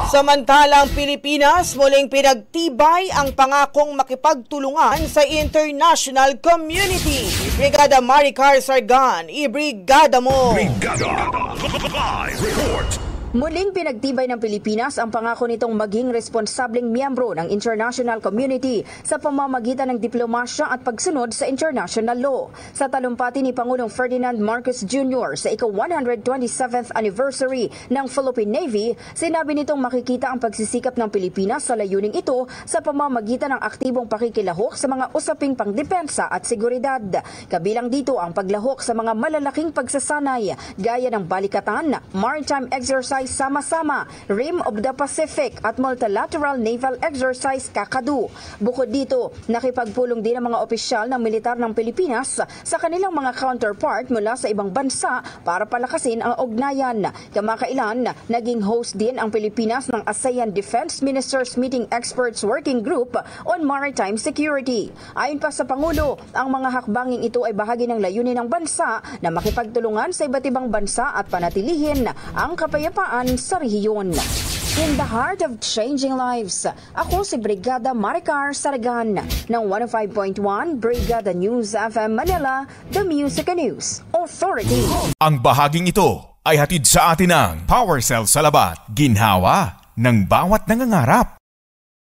Samantalang Pilipinas muling pinagtibay ang pangakong makipagtulungan sa international community. Brigada Maricar Sargan, ibrigada mo! Brigada Live Report! Muling pinagtibay ng Pilipinas ang pangako nitong maging responsableng miyembro ng international community sa pamamagitan ng diplomasya at pagsunod sa international law. Sa talumpati ni Pangulong Ferdinand Marcos Jr. sa ika-127th anniversary ng Philippine Navy, sinabi nitong makikita ang pagsisikap ng Pilipinas sa layuning ito sa pamamagitan ng aktibong pakikilahok sa mga usaping pangdepensa at seguridad. Kabilang dito ang paglahok sa mga malalaking pagsasanay gaya ng balikatan, maritime exercise sama-sama, Rim of the Pacific at Multilateral Naval Exercise Kakadu. Bukod dito, nakipagpulong din ang mga opisyal ng militar ng Pilipinas sa kanilang mga counterpart mula sa ibang bansa para palakasin ang ugnayan. Kamakailan, naging host din ang Pilipinas ng ASEAN Defense Ministers Meeting Experts Working Group on Maritime Security. Ayon pa sa Pangulo, ang mga hakbanging ito ay bahagi ng layunin ng bansa na makipagtulungan sa iba't ibang bansa at panatilihin ang kapayapaan sa rehiyon. In the heart of changing lives, ako si Brigada Maricar Sargan ng 105.1 Brigada News FM Manila, the Music and News Authority. Ang bahaging ito ay hatid sa atin ng Power Cell Salabat, ginhawa ng bawat nangangarap.